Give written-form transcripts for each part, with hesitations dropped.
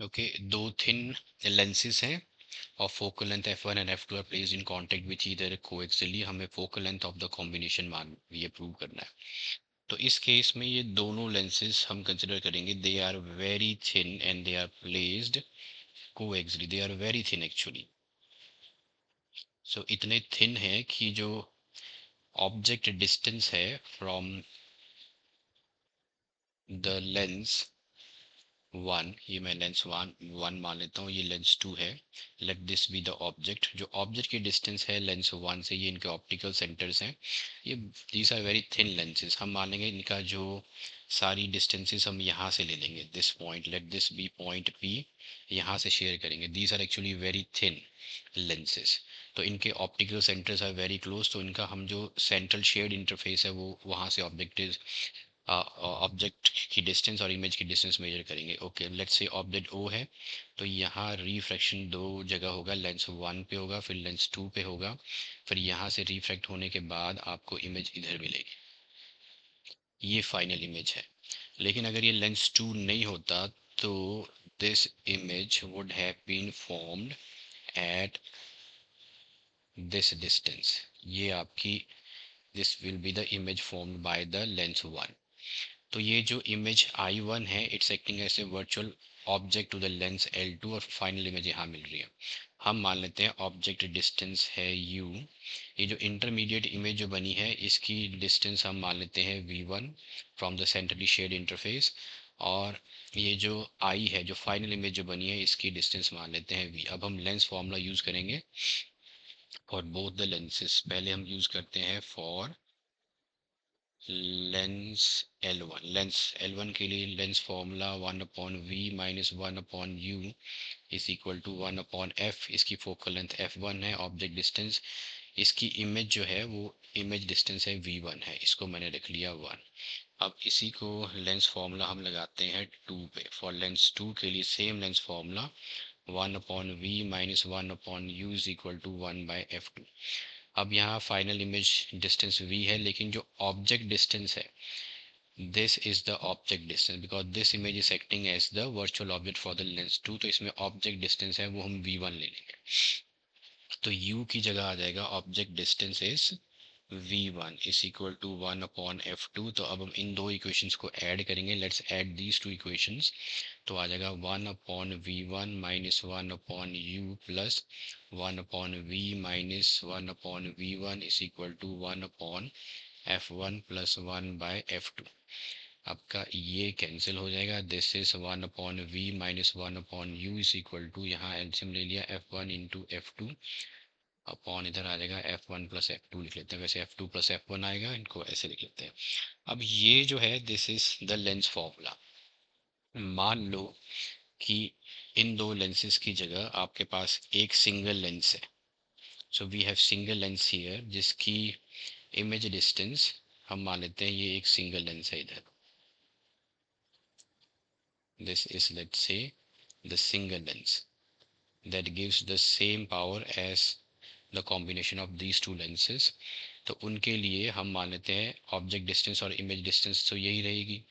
Okay, दो thin lenses हैं और focal length f1 and f2 are placed in contact which either coaxially. हमें focal length of the combination मान ये prove करना है। तो इस केस में ये दोनों लेंसेज हम कंसिडर करेंगे, they are very thin and they are placed coaxially, they are very thin actually. So इतने थिन है कि जो ऑब्जेक्ट डिस्टेंस है फ्रॉम द लेंस वन, ये मैं लेंस वन मान लेता हूँ, ये लेंस टू है, let this be the object. जो ऑब्जेक्ट की डिस्टेंस है लेंस वन से, ये इनके ऑप्टिकल सेंटर्स हैं, ये these are very thin lenses. हम मान लेंगे इनका जो सारी डिस्टेंसेस हम यहाँ से ले लेंगे, this point, let this be point P, यहाँ से शेयर करेंगे। These are actually very thin lenses. तो इनके optical centres are very close, तो इनका हम जो सेंट्रल शेयर्ड इंटरफेस है वो वहाँ से ऑब्जेक्टिव ऑब्जेक्ट की डिस्टेंस और इमेज की डिस्टेंस मेजर करेंगे। Okay, let's say object O है, तो यहाँ रिफ्रैक्शन दो जगह होगा, लेंस वन पे होगा, फिर लेंस टू पे होगा, फिर यहाँ से रिफ्रैक्ट होने के बाद आपको इमेज इधर मिलेगी, ये फाइनल इमेज है। लेकिन अगर ये लेंस टू नहीं होता तो this image would have been formed at this distance. ये आपकी this will be the image formed by the lens one. तो ये जो इमेज I1 है, it's acting as a virtual object to the lens L2 और final image यहाँ मिल रही है। हम मान लेते हैं ऑब्जेक्ट डिस्टेंस है U। ये जो इंटरमीडिएट इमेज जो बनी है इसकी डिस्टेंस हम मान लेते हैं V1 from the centrally shared interface, और ये जो I है, जो फाइनल इमेज जो बनी है, इसकी डिस्टेंस मान लेते हैं V। अब हम लेंस फॉर्मूला यूज करेंगे फॉर बोथ द लेंसेज। पहले हम यूज करते हैं for Lenz L1। Lens L1 के लिए lens formula 1/v minus 1/u is equal to 1/f। इसकी फोकल लेंथ f1 है, ऑब्जेक्ट डिस्टेंस, इसकी इमेज जो है वो इमेज डिस्टेंस है v1 है, इसको मैंने रख लिया 1। अब इसी को लेंस फॉर्मूला हम लगाते हैं 2 पे। फॉर लेंस 2 के लिए same lens formula 1/v minus 1/u is equal to 1/f2। अब यहाँ फाइनल इमेज डिस्टेंस v है, लेकिन जो ऑब्जेक्ट डिस्टेंस है, this is the object distance because this image is acting as the virtual object for the lens two. तो इसमें object distance है वो हम v1 ले लेंगे, तो u की जगह आ जाएगा object distance is v1 is equal to 1/f2। तो अब हम इन दो इक्वेशंस को ऐड करेंगे, let's add these two equations. तो आ जाएगा 1/v1 minus 1/u plus 1/v minus 1/v1 is equal to 1/f1 plus 1/f2। आपका ये कैंसिल हो जाएगा, this is 1/v minus 1/u is equal to, यहाँ एलसीएम ले लिया, f1 इंटू f2 अपॉन इधर आ जाएगा f1 प्लस f2 लिख लेते हैं, वैसे f2 प्लस f1 आएगा, इनको ऐसे लिख लेते हैं। अब ये जो है this is the lens formula. मान लो कि इन दो लेंसेज की जगह आपके पास एक सिंगल लेंस है। So we have single lens here जिसकी इमेज डिस्टेंस हम मान लेते हैं ये एक सिंगल लेंस है इधर, this is let's say the single lens that gives the same power as the combination of these two lenses। तो उनके लिए हम मान लेते हैं ऑब्जेक्ट डिस्टेंस और इमेज डिस्टेंस तो यही रहेगी,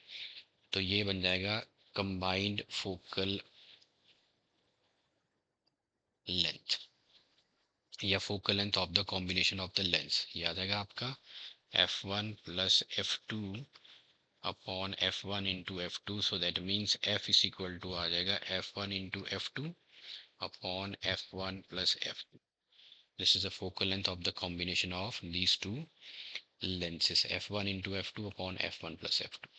तो ये बन जाएगा कंबाइंड फोकल लेंथ या focal length of the combination of the lens. ये आ जाएगा आपका f1 plus f2 upon f1 into f2। So that means f is equal to आ जाएगा f1 into f2 upon f1 plus f2. This is the focal length of the combination of these two lenses f1 into f2 upon f1 plus f2।